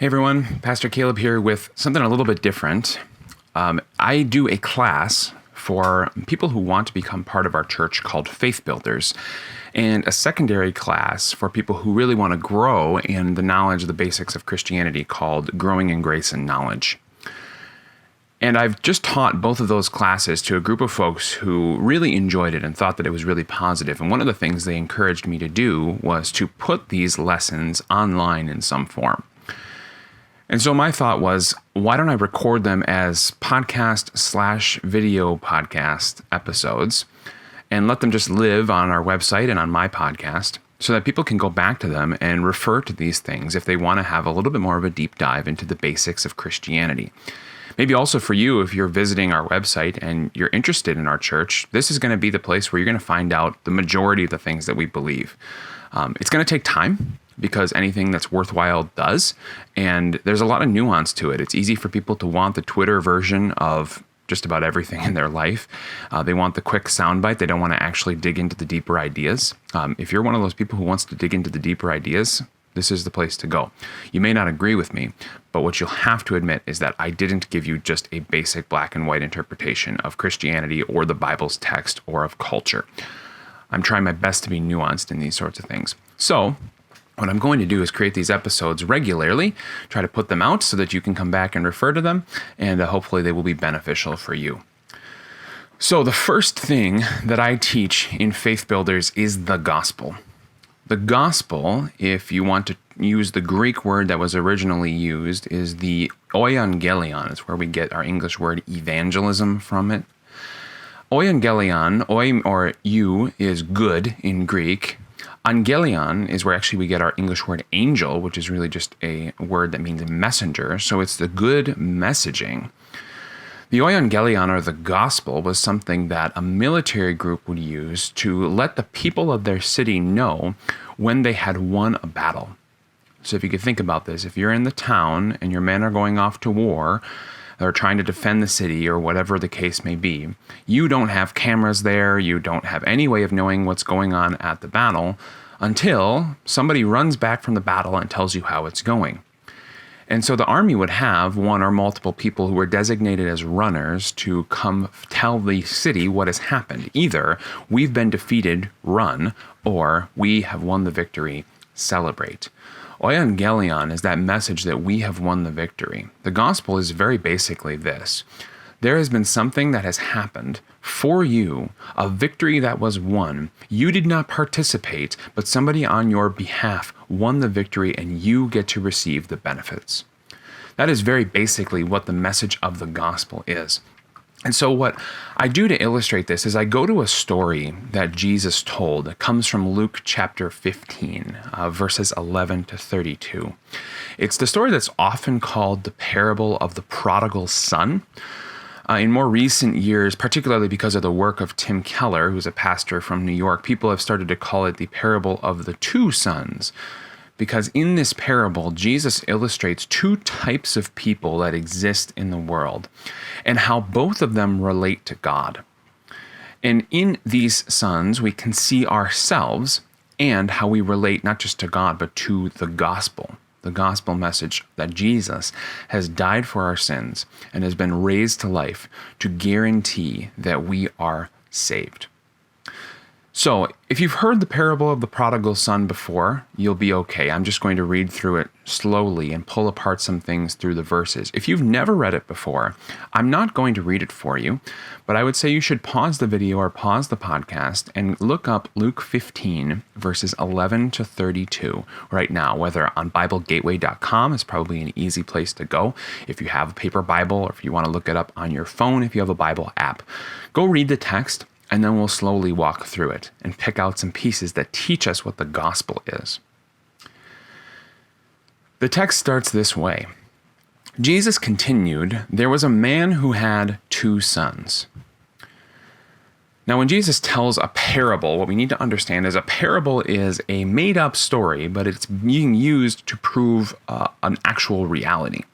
Hey everyone, Pastor Caleb here with something a little bit different. I do a class for people who want to become part of our church called Faith Builders, and a secondary class for people who really want to grow in the knowledge of the basics of Christianity called Growing in Grace and Knowledge. And I've just taught both of those classes to a group of folks who really enjoyed it and thought that it was really positive. And one of the things they encouraged me to do was to put these lessons online in some form. And so my thought was, why don't I record them as podcast/video podcast episodes and let them just live on our website and on my podcast so that people can go back to them and refer to these things if they want to have a little bit more of a deep dive into the basics of Christianity. Maybe also for you, if you're visiting our website and you're interested in our church, this is going to be the place where you're going to find out the majority of the things that we believe. It's going to take time, because anything that's worthwhile does, and there's a lot of nuance to it. It's easy for people to want the Twitter version of just about everything in their life. They want the quick soundbite. They don't want to actually dig into the deeper ideas. If you're one of those people who wants to dig into the deeper ideas, this is the place to go. You may not agree with me, but what you'll have to admit is that I didn't give you just a basic black and white interpretation of Christianity or the Bible's text or of culture. I'm trying my best to be nuanced in these sorts of things. So what I'm going to do is create these episodes regularly, try to put them out so that you can come back and refer to them, and hopefully they will be beneficial for you. So the first thing that I teach in Faith Builders is the gospel. The gospel, if you want to use the Greek word that was originally used, is the euangelion. It's where we get our English word evangelism from it. Euangelion, or eu, is good in Greek. Angelion is where actually we get our English word angel, which is really just a word that means messenger. So it's the good messaging. The euangelion, or the gospel, was something that a military group would use to let the people of their city know when they had won a battle. So if you could think about this, if you're in the town and your men are going off to war, or trying to defend the city, or whatever the case may be, you don't have cameras there, you don't have any way of knowing what's going on at the battle until somebody runs back from the battle and tells you how it's going. And so the army would have one or multiple people who were designated as runners to come tell the city what has happened. Either we've been defeated, run, or we have won the victory, celebrate. Euangelion is that message that we have won the victory. The gospel is very basically this. There has been something that has happened for you, a victory that was won. You did not participate, but somebody on your behalf won the victory, and you get to receive the benefits. That is very basically what the message of the gospel is. And so what I do to illustrate this is I go to a story that Jesus told. It comes from Luke chapter 15, verses 11 to 32. It's the story that's often called the parable of the prodigal son. In more recent years, particularly because of the work of Tim Keller, who's a pastor from New York, people have started to call it the parable of the two sons. Because in this parable, Jesus illustrates two types of people that exist in the world and how both of them relate to God. And in these sons, we can see ourselves and how we relate not just to God, but to the gospel message that Jesus has died for our sins and has been raised to life to guarantee that we are saved. So, if you've heard the parable of the prodigal son before, you'll be okay. I'm just going to read through it slowly and pull apart some things through the verses. If you've never read it before, I'm not going to read it for you, but I would say you should pause the video or pause the podcast and look up Luke 15, verses 11 to 32 right now, whether on BibleGateway.com is probably an easy place to go. If you have a paper Bible, or if you want to look it up on your phone, if you have a Bible app, go read the text. And then we'll slowly walk through it and pick out some pieces that teach us what the gospel is. The text starts this way. Jesus continued, "There was a man who had two sons." Now, when Jesus tells a parable, what we need to understand is a parable is a made-up story, but it's being used to prove an actual reality.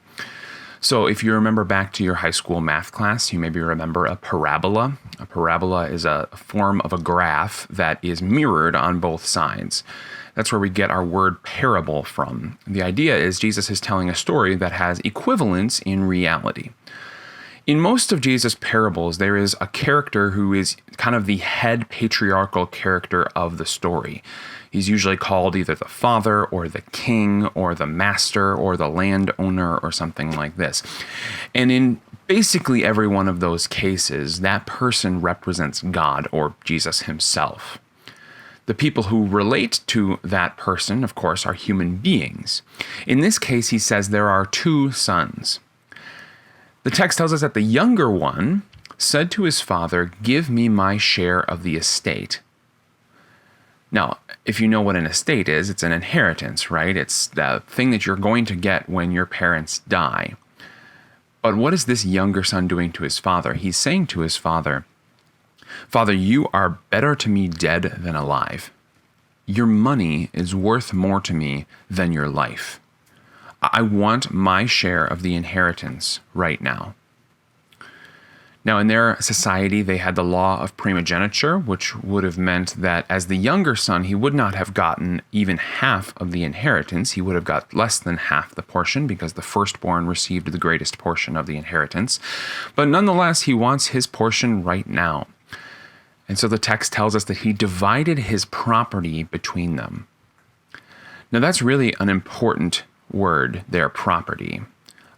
So if you remember back to your high school math class, you maybe remember a parabola. A parabola is a form of a graph that is mirrored on both sides. That's where we get our word parable from. The idea is Jesus is telling a story that has equivalence in reality. In most of Jesus' parables, there is a character who is kind of the head patriarchal character of the story. He's usually called either the father or the king or the master or the landowner or something like this. And in basically every one of those cases, that person represents God or Jesus himself. The people who relate to that person, of course, are human beings. In this case, he says there are two sons. The text tells us that the younger one said to his father, "Give me my share of the estate." Now, if you know what an estate is, it's an inheritance, right? It's the thing that you're going to get when your parents die. But what is this younger son doing to his father? He's saying to his father, "Father, you are better to me dead than alive. Your money is worth more to me than your life. I want my share of the inheritance right now." Now, in their society, they had the law of primogeniture, which would have meant that as the younger son, he would not have gotten even half of the inheritance. He would have got less than half the portion because the firstborn received the greatest portion of the inheritance. But nonetheless, he wants his portion right now. And so the text tells us that he divided his property between them. Now, that's really an important word, their property.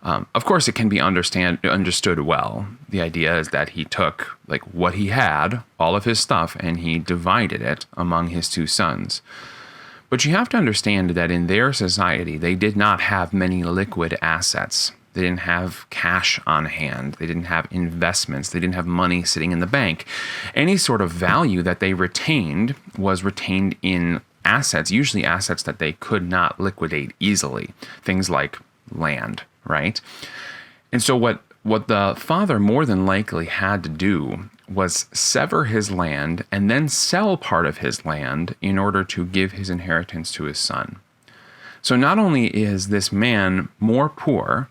Of course, it can be understood well. The idea is that he took what he had, all of his stuff, and he divided it among his two sons. But you have to understand that in their society, they did not have many liquid assets. They didn't have cash on hand. They didn't have investments. They didn't have money sitting in the bank. Any sort of value that they retained was retained in assets, usually assets that they could not liquidate easily. Things like land, right? And so what the father more than likely had to do was sever his land and then sell part of his land in order to give his inheritance to his son. So not only is this man more poor,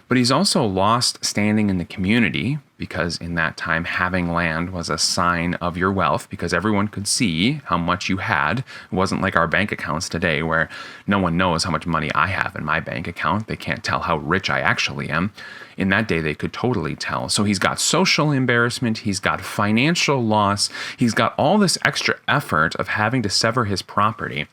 but he's also lost standing in the community because in that time having land was a sign of your wealth because everyone could see how much you had. It wasn't like our bank accounts today where no one knows how much money I have in my bank account. They can't tell how rich I actually am. In that day, they could totally tell. So he's got social embarrassment. He's got financial loss. He's got all this extra effort of having to sever his property.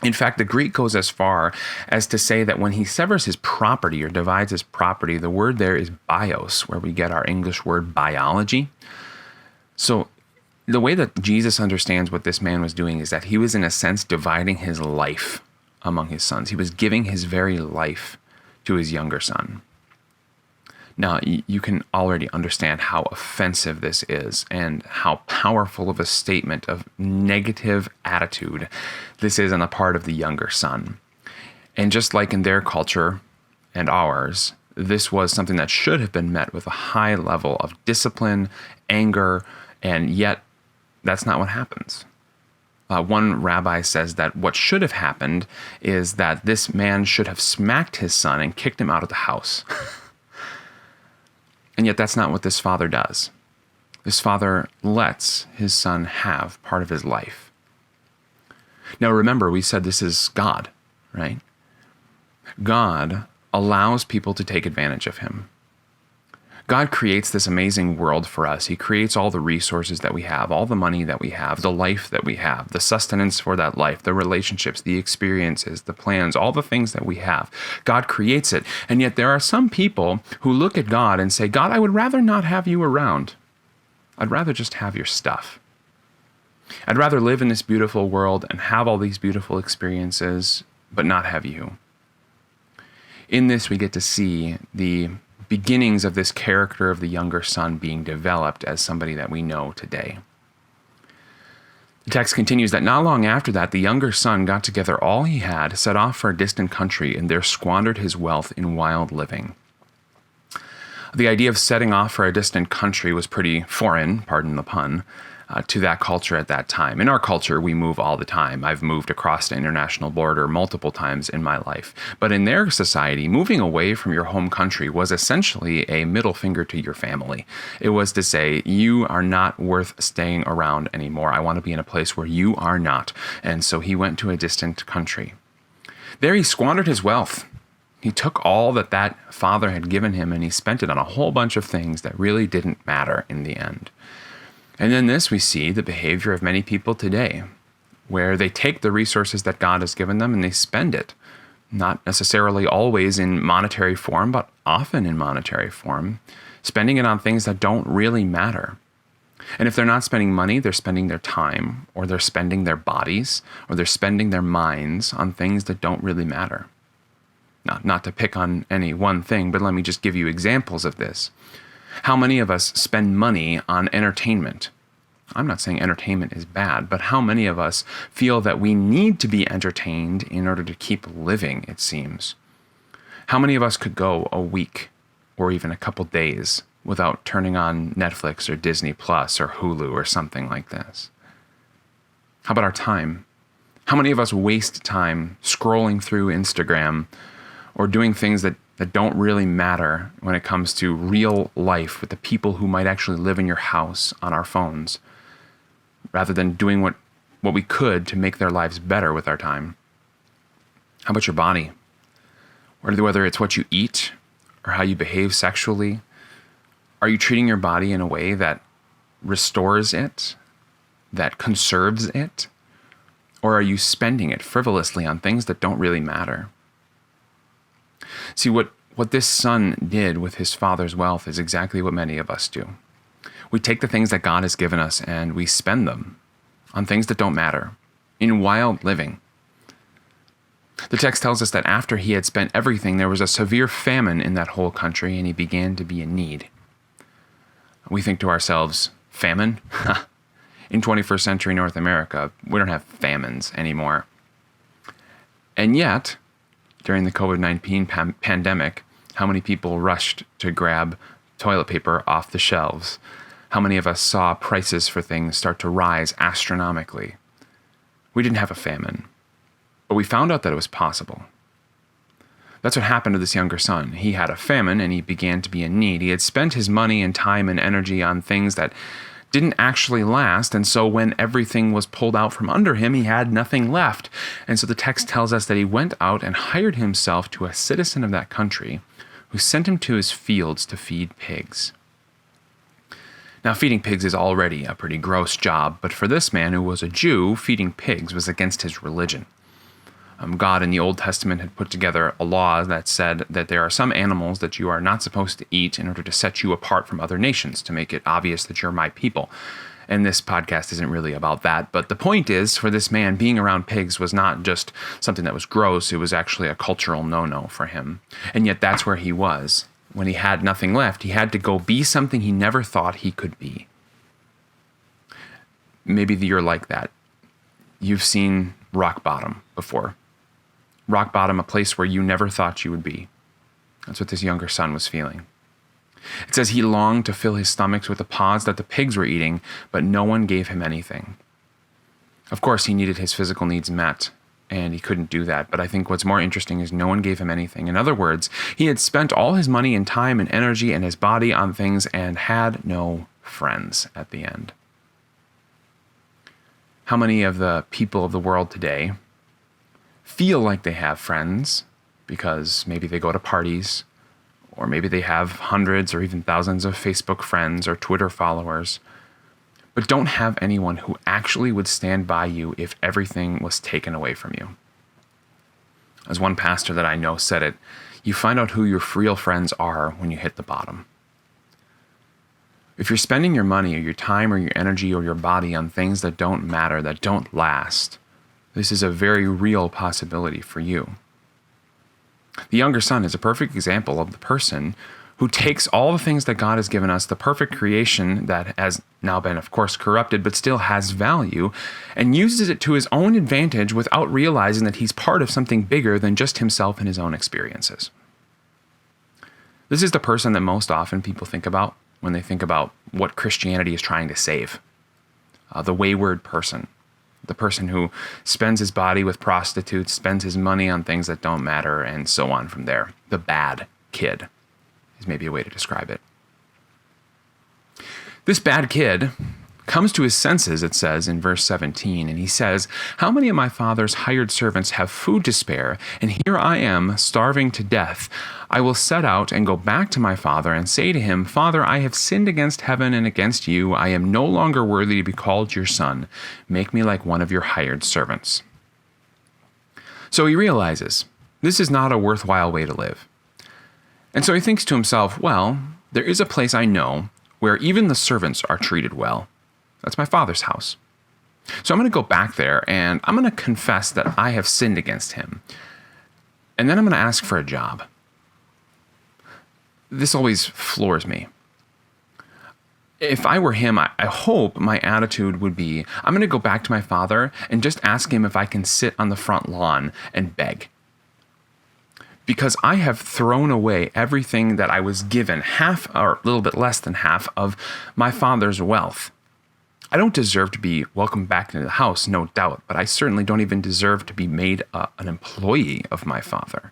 In fact, the Greek goes as far as to say that when he severs his property or divides his property, the word there is bios, where we get our English word biology. So the way that Jesus understands what this man was doing is that he was, in a sense, dividing his life among his sons. He was giving his very life to his younger son. Now, you can already understand how offensive this is and how powerful of a statement of negative attitude this is on the part of the younger son. And just like in their culture and ours, this was something that should have been met with a high level of discipline, anger, and yet that's not what happens. One rabbi says that what should have happened is that this man should have smacked his son and kicked him out of the house. And yet that's not what this father does. This father lets his son have part of his life. Now remember, we said this is God, right? God allows people to take advantage of him. God creates this amazing world for us. He creates all the resources that we have, all the money that we have, the life that we have, the sustenance for that life, the relationships, the experiences, the plans, all the things that we have. God creates it. And yet there are some people who look at God and say, "God, I would rather not have you around. I'd rather just have your stuff. I'd rather live in this beautiful world and have all these beautiful experiences, but not have you." In this, we get to see the beginnings of this character of the younger son being developed as somebody that we know today. The text continues that not long after that, the younger son got together all he had, set off for a distant country, and there squandered his wealth in wild living. The idea of setting off for a distant country was pretty foreign, pardon the pun, to that culture at that time. In our culture, we move all the time. I've moved across the international border multiple times in my life. But in their society, moving away from your home country was essentially a middle finger to your family. It was to say, you are not worth staying around anymore. I want to be in a place where you are not. And so he went to a distant country. There he squandered his wealth. He took all that father had given him and he spent it on a whole bunch of things that really didn't matter in the end. And in this, we see the behavior of many people today, where they take the resources that God has given them and they spend it, not necessarily always in monetary form, but often in monetary form, spending it on things that don't really matter. And if they're not spending money, they're spending their time, or they're spending their bodies, or they're spending their minds on things that don't really matter. Not to pick on any one thing, but let me just give you examples of this. How many of us spend money on entertainment? I'm not saying entertainment is bad, but how many of us feel that we need to be entertained in order to keep living, it seems? How many of us could go a week or even a couple days without turning on Netflix or Disney Plus or Hulu or something like this? How about our time? How many of us waste time scrolling through Instagram or doing things that don't really matter when it comes to real life with the people who might actually live in your house on our phones, rather than doing what we could to make their lives better with our time? How about your body? Whether it's what you eat or how you behave sexually, are you treating your body in a way that restores it, that conserves it, or are you spending it frivolously on things that don't really matter? See, what this son did with his father's wealth is exactly what many of us do. We take the things that God has given us and we spend them on things that don't matter, in wild living. The text tells us that after he had spent everything, there was a severe famine in that whole country and he began to be in need. We think to ourselves, famine? In 21st century North America, we don't have famines anymore. And yet, during the COVID-19 pandemic, how many people rushed to grab toilet paper off the shelves? How many of us saw prices for things start to rise astronomically? We didn't have a famine, but we found out that it was possible. That's what happened to this younger son. He had a famine and he began to be in need. He had spent his money and time and energy on things that didn't actually last, and so when everything was pulled out from under him, he had nothing left. And so the text tells us that he went out and hired himself to a citizen of that country who sent him to his fields to feed pigs. Now, feeding pigs is already a pretty gross job, but for this man who was a Jew, feeding pigs was against his religion. God in the Old Testament had put together a law that said that there are some animals that you are not supposed to eat in order to set you apart from other nations, to make it obvious that you're my people. And this podcast isn't really about that, but the point is, for this man, being around pigs was not just something that was gross, it was actually a cultural no-no for him. And yet that's where he was. When he had nothing left, he had to go be something he never thought he could be. Maybe you're like that. You've seen rock bottom before. Rock bottom, a place where you never thought you would be. That's what this younger son was feeling. It says he longed to fill his stomachs with the pods that the pigs were eating, but no one gave him anything. Of course, he needed his physical needs met, and he couldn't do that. But I think what's more interesting is no one gave him anything. In other words, he had spent all his money and time and energy and his body on things and had no friends at the end. How many of the people of the world today feel like they have friends because maybe they go to parties, or maybe they have hundreds or even thousands of Facebook friends or Twitter followers, but don't have anyone who actually would stand by you if everything was taken away from you? As one pastor that I know said it, you find out who your real friends are when you hit the bottom. If you're spending your money or your time or your energy or your body on things that don't matter, that don't last, this is a very real possibility for you. The younger son is a perfect example of the person who takes all the things that God has given us, the perfect creation that has now been, of course, corrupted, but still has value, and uses it to his own advantage without realizing that he's part of something bigger than just himself and his own experiences. This is the person that most often people think about when they think about what Christianity is trying to save. the wayward person, the person who spends his body with prostitutes, spends his money on things that don't matter, and so on from there. The bad kid is maybe a way to describe it. This bad kid comes to his senses, it says in verse 17, and he says, "How many of my father's hired servants have food to spare, and here I am starving to death? I will set out and go back to my father and say to him, 'Father, I have sinned against heaven and against you. I am no longer worthy to be called your son. Make me like one of your hired servants.'" So he realizes this is not a worthwhile way to live. And so he thinks to himself, well, there is a place I know where even the servants are treated well. That's my father's house. So I'm going to go back there and I'm going to confess that I have sinned against him. And then I'm going to ask for a job. This always floors me. If I were him, I hope my attitude would be, I'm going to go back to my father and just ask him if I can sit on the front lawn and beg. Because I have thrown away everything that I was given, half or a little bit less than half of my father's wealth. I don't deserve to be welcomed back into the house, no doubt, but I certainly don't even deserve to be made an employee of my father.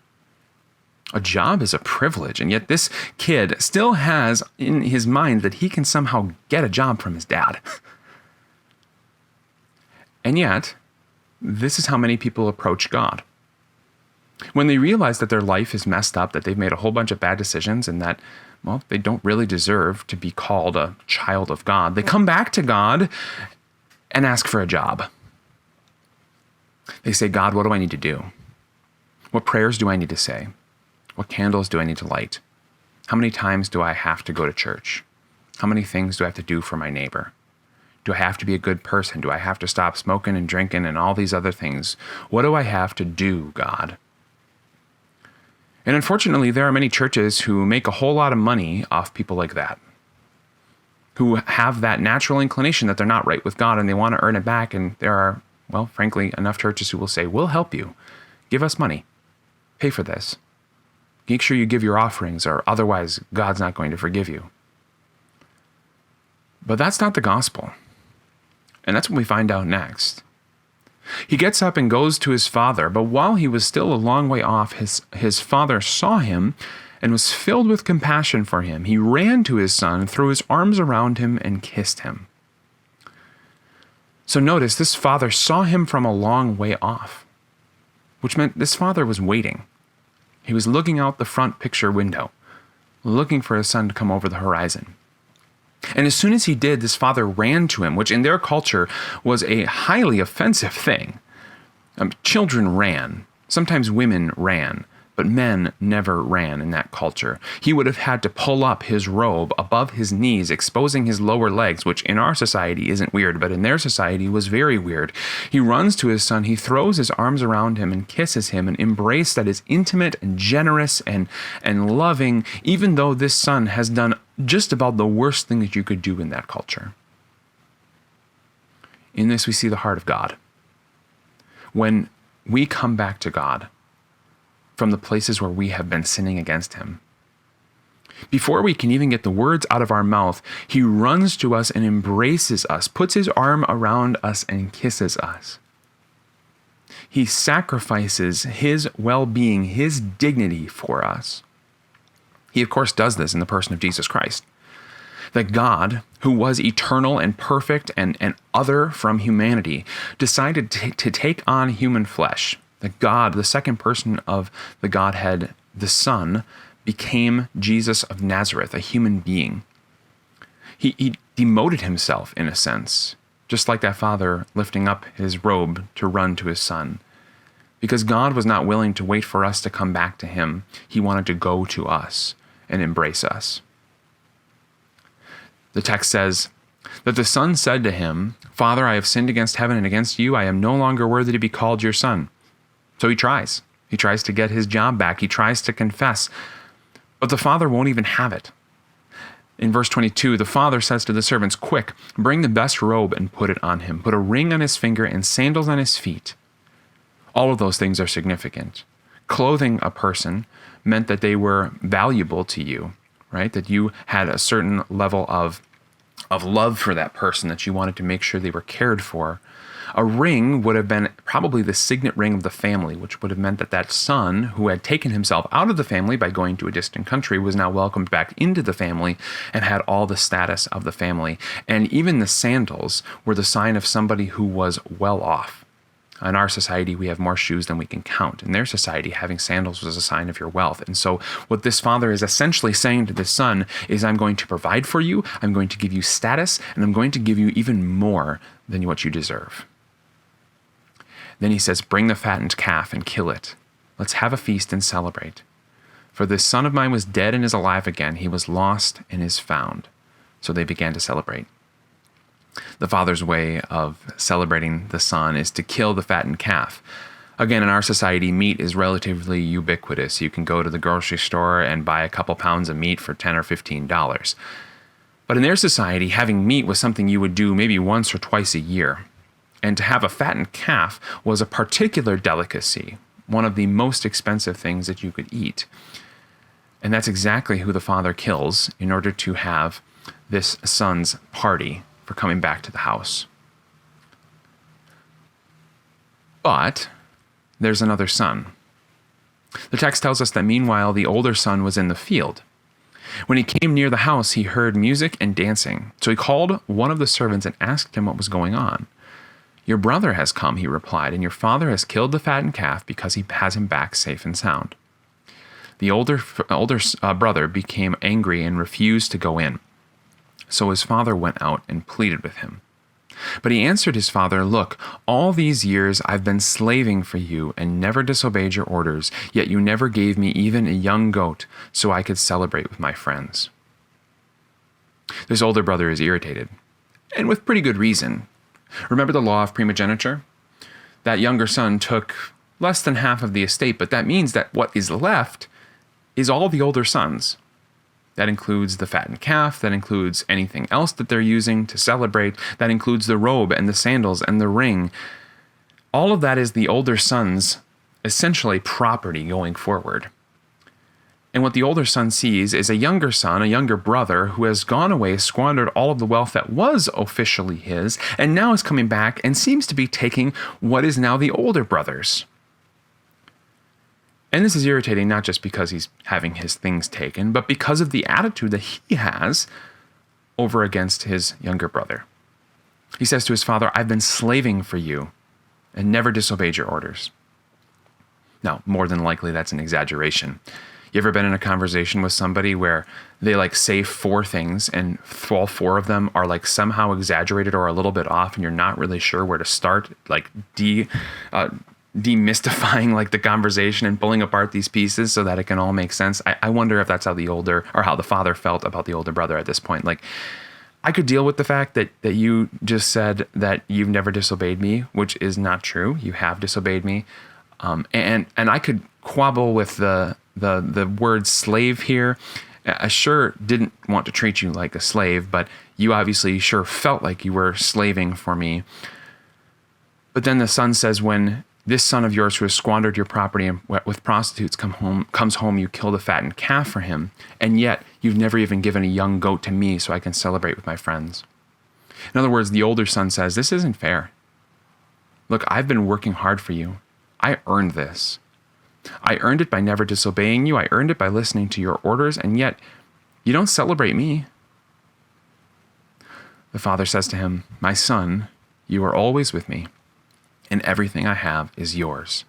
A job is a privilege, and yet this kid still has in his mind that he can somehow get a job from his dad. And yet, this is how many people approach God. When they realize that their life is messed up, that they've made a whole bunch of bad decisions, and that, well, they don't really deserve to be called a child of God, they come back to God and ask for a job. They say, "God, what do I need to do? What prayers do I need to say? What candles do I need to light? How many times do I have to go to church? How many things do I have to do for my neighbor? Do I have to be a good person? Do I have to stop smoking and drinking and all these other things? What do I have to do, God?" And unfortunately, there are many churches who make a whole lot of money off people like that, who have that natural inclination that they're not right with God and they want to earn it back. And there are, well, frankly, enough churches who will say, "We'll help you. Give us money. Pay for this. Make sure you give your offerings, or otherwise God's not going to forgive you." But that's not the gospel. And that's what we find out next. He gets up and goes to his father, but while he was still a long way off, his father saw him and was filled with compassion for him. He ran to his son, threw his arms around him, and kissed him. So notice, this father saw him from a long way off, which meant this father was waiting. He was looking out the front picture window, looking for his son to come over the horizon. And as soon as he did, this father ran to him, which in their culture was a highly offensive thing. Children ran. Sometimes women ran, but men never ran in that culture. He would have had to pull up his robe above his knees, exposing his lower legs, which in our society isn't weird, but in their society was very weird. He runs to his son, he throws his arms around him and kisses him, an embrace that is intimate and generous and loving, even though this son has done just about the worst thing that you could do in that culture. In this, we see the heart of God. When we come back to God from the places where we have been sinning against him, before we can even get the words out of our mouth, he runs to us and embraces us, puts his arm around us and kisses us. He sacrifices his well-being, his dignity for us. He, of course, does this in the person of Jesus Christ. That God, who was eternal and perfect and other from humanity, decided to take on human flesh. That God, the second person of the Godhead, the Son, became Jesus of Nazareth, a human being. He demoted himself, in a sense, just like that father lifting up his robe to run to his son. Because God was not willing to wait for us to come back to him. He wanted to go to us and embrace us. The text says that the son said to him, "Father, I have sinned against heaven and against you. I am no longer worthy to be called your son." So he tries. He tries to get his job back. He tries to confess. But the father won't even have it. In verse 22, the father says to the servants, "Quick, bring the best robe and put it on him. Put a ring on his finger and sandals on his feet." All of those things are significant. Clothing a person meant that they were valuable to you, right? That you had a certain level of of love for that person, that you wanted to make sure they were cared for. A ring would have been probably the signet ring of the family, which would have meant that that son who had taken himself out of the family by going to a distant country was now welcomed back into the family and had all the status of the family. And even the sandals were the sign of somebody who was well off. In our society, we have more shoes than we can count. In their society, having sandals was a sign of your wealth. And so what this father is essentially saying to this son is, I'm going to provide for you, I'm going to give you status, and I'm going to give you even more than what you deserve. Then he says, bring the fattened calf and kill it. Let's have a feast and celebrate. For this son of mine was dead and is alive again. He was lost and is found. So they began to celebrate. The father's way of celebrating the son is to kill the fattened calf. Again, in our society, meat is relatively ubiquitous. You can go to the grocery store and buy a couple pounds of meat for $10 or $15. But in their society, having meat was something you would do maybe once or twice a year. And to have a fattened calf was a particular delicacy, one of the most expensive things that you could eat. And that's exactly who the father kills in order to have this son's party for coming back to the house. But there's another son. The text tells us that meanwhile the older son was in the field. When he came near the house, he heard music and dancing. So he called one of the servants and asked him what was going on. Your brother has come, he replied, and your father has killed the fattened calf because he has him back safe and sound. The older brother became angry and refused to go in. So his father went out and pleaded with him. But he answered his father, look, all these years I've been slaving for you and never disobeyed your orders, yet you never gave me even a young goat so I could celebrate with my friends. This older brother is irritated, and with pretty good reason. Remember the law of primogeniture? That younger son took less than half of the estate, but that means that what is left is all the older sons. That includes the fattened calf, that includes anything else that they're using to celebrate, that includes the robe and the sandals and the ring. All of that is the older son's essentially property going forward. And what the older son sees is a younger son, a younger brother, who has gone away, squandered all of the wealth that was officially his, and now is coming back and seems to be taking what is now the older brother's. And this is irritating not just because he's having his things taken, but because of the attitude that he has over against his younger brother. He says to his father, I've been slaving for you and never disobeyed your orders. Now, more than likely, that's an exaggeration. You ever been in a conversation with somebody where they say 4 things and all 4 of them are somehow exaggerated or a little bit off and you're not really sure where to start, demystifying the conversation and pulling apart these pieces so that it can all make sense? I wonder if that's how the father felt about the older brother at this point. I could deal with the fact that you just said that you've never disobeyed me, which is not true. You have disobeyed me. And I could quabble with the word slave here. I sure didn't want to treat you like a slave, but you obviously sure felt like you were slaving for me. But then the son says, when this son of yours who has squandered your property and with prostitutes comes home, you kill the fattened calf for him, and yet you've never even given a young goat to me so I can celebrate with my friends. In other words, the older son says, this isn't fair. Look, I've been working hard for you. I earned this. I earned it by never disobeying you. I earned it by listening to your orders, and yet you don't celebrate me. The father says to him, my son, you are always with me, and everything I have is yours.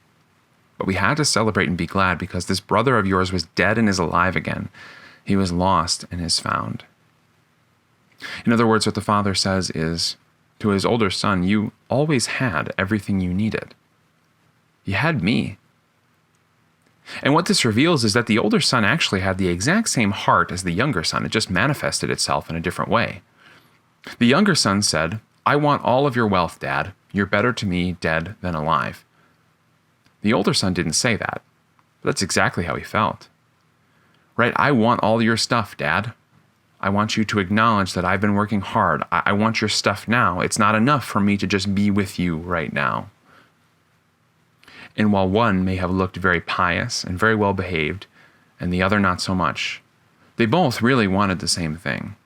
But we had to celebrate and be glad because this brother of yours was dead and is alive again. He was lost and is found. In other words, what the father says is, to his older son, you always had everything you needed. You had me. And what this reveals is that the older son actually had the exact same heart as the younger son. It just manifested itself in a different way. The younger son said, I want all of your wealth, Dad. You're better to me dead than alive. The older son didn't say that, but that's exactly how he felt. Right? I want all your stuff, Dad. I want you to acknowledge that I've been working hard. I want your stuff now. It's not enough for me to just be with you right now. And while one may have looked very pious and very well behaved, and the other not so much, they both really wanted the same thing.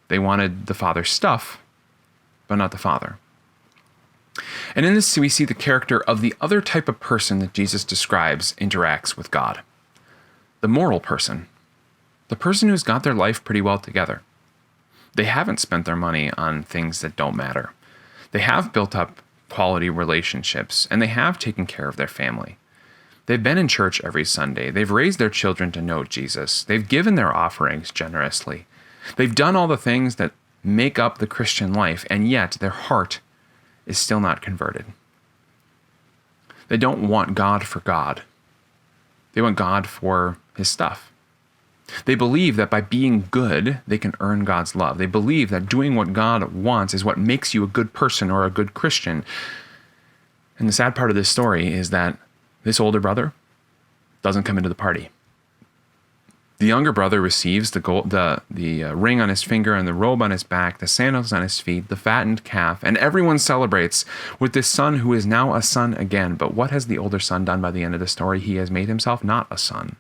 They wanted the Father's stuff, but not the Father. And in this, we see the character of the other type of person that Jesus describes interacts with God. The moral person. The person who's got their life pretty well together. They haven't spent their money on things that don't matter. They have built up quality relationships, and they have taken care of their family. They've been in church every Sunday. They've raised their children to know Jesus. They've given their offerings generously. They've done all the things that make up the Christian life, and yet their heart is still not converted. They don't want God for God. They want God for his stuff. They believe that by being good, they can earn God's love. They believe that doing what God wants is what makes you a good person or a good Christian. And the sad part of this story is that this older brother doesn't come into the party. The younger brother receives the ring on his finger and the robe on his back, the sandals on his feet, the fattened calf, and everyone celebrates with this son who is now a son again. But what has the older son done by the end of the story? He has made himself not a son.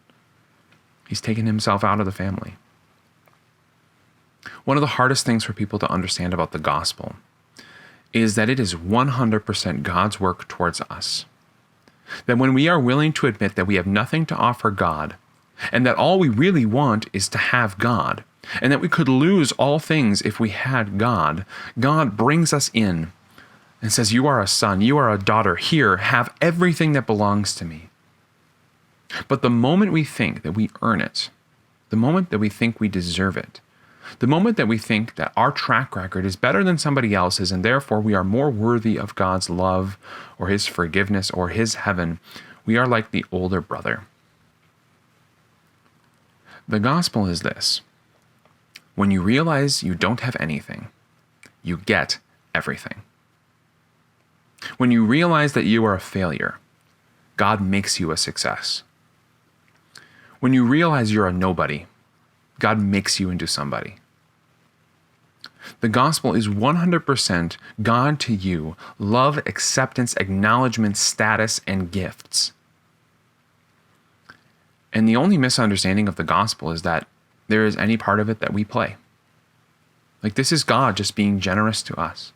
He's taken himself out of the family. One of the hardest things for people to understand about the gospel is that it is 100% God's work towards us. That when we are willing to admit that we have nothing to offer God, and that all we really want is to have God, and that we could lose all things if we had God, God brings us in and says, "You are a son, you are a daughter, here, have everything that belongs to me." But the moment we think that we earn it, the moment that we think we deserve it, the moment that we think that our track record is better than somebody else's and therefore we are more worthy of God's love or his forgiveness or his heaven, we are like the older brother. The gospel is this: when you realize you don't have anything, you get everything. When you realize that you are a failure, God makes you a success. When you realize you're a nobody, God makes you into somebody. The gospel is 100% God to you, love, acceptance, acknowledgement, status, and gifts. And the only misunderstanding of the gospel is that there is any part of it that we play. Like, this is God just being generous to us.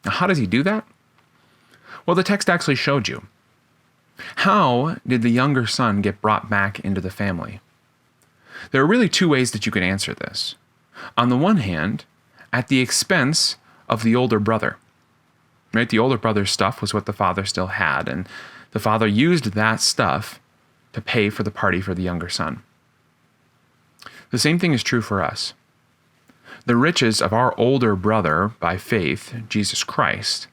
Now, how does he do that? Well, the text actually showed you. How did the younger son get brought back into the family? There are really two ways that you can answer this. On the one hand, at the expense of the older brother. Right? The older brother's stuff was what the father still had, and the father used that stuff to pay for the party for the younger son. The same thing is true for us. The riches of our older brother by faith, Jesus Christ,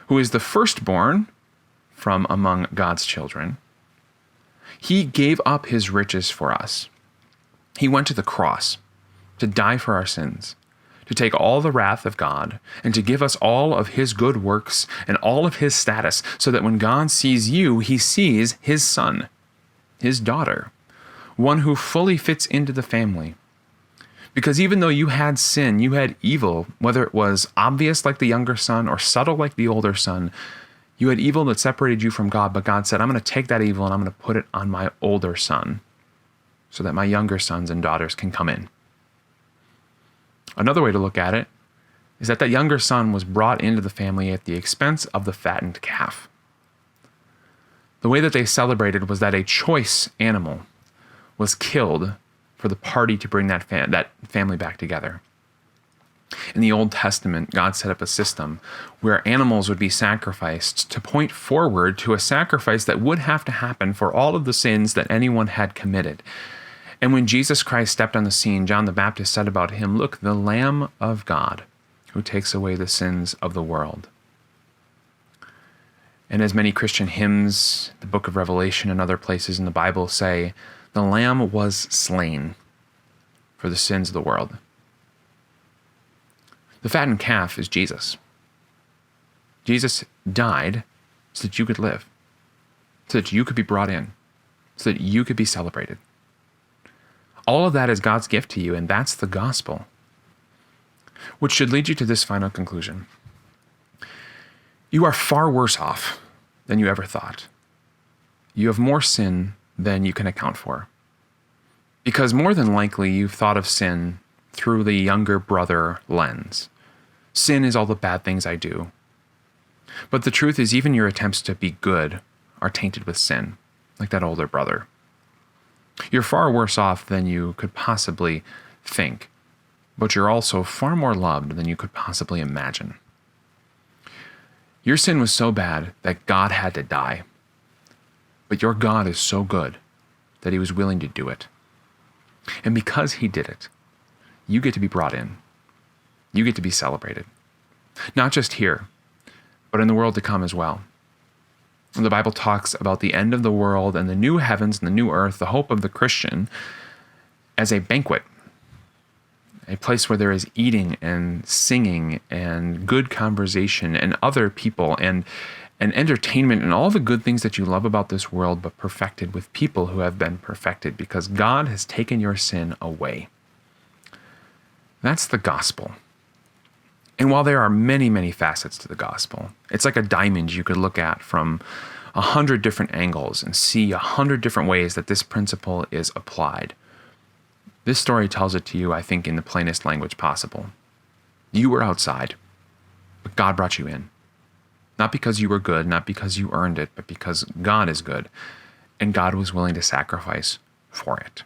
who is the firstborn from among God's children, he gave up his riches for us. He went to the cross to die for our sins, to take all the wrath of God, and to give us all of his good works and all of his status, so that when God sees you, he sees his son, his daughter, one who fully fits into the family. Because even though you had sin, you had evil, whether it was obvious like the younger son or subtle like the older son, you had evil that separated you from God, but God said, "I'm going to take that evil and I'm going to put it on my older son so that my younger sons and daughters can come in." Another way to look at it is that younger son was brought into the family at the expense of the fattened calf. The way that they celebrated was that a choice animal was killed for the party to bring that family back together. In the Old Testament, God set up a system where animals would be sacrificed to point forward to a sacrifice that would have to happen for all of the sins that anyone had committed. And when Jesus Christ stepped on the scene, John the Baptist said about him, "Look, the Lamb of God who takes away the sins of the world." And as many Christian hymns, the book of Revelation and other places in the Bible say, the Lamb was slain for the sins of the world. The fattened calf is Jesus. Jesus died so that you could live, so that you could be brought in, so that you could be celebrated. All of that is God's gift to you, and that's the gospel. Which should lead you to this final conclusion. You are far worse off than you ever thought. You have more sin than you can account for. Because more than likely, you've thought of sin through the younger brother lens. Sin is all the bad things I do. But the truth is, even your attempts to be good are tainted with sin, like that older brother. You're far worse off than you could possibly think, but you're also far more loved than you could possibly imagine. Your sin was so bad that God had to die, but your God is so good that he was willing to do it. And because he did it, you get to be brought in. You get to be celebrated. Not just here, but in the world to come as well. The Bible talks about the end of the world and the new heavens and the new earth, the hope of the Christian, as a banquet, a place where there is eating and singing and good conversation and other people and entertainment and all the good things that you love about this world, but perfected with people who have been perfected because God has taken your sin away. That's the gospel. And while there are many, many facets to the gospel, it's like a diamond you could look at from 100 different angles and see 100 different ways that this principle is applied. This story tells it to you, I think, in the plainest language possible. You were outside, but God brought you in. Not because you were good, not because you earned it, but because God is good, and God was willing to sacrifice for it.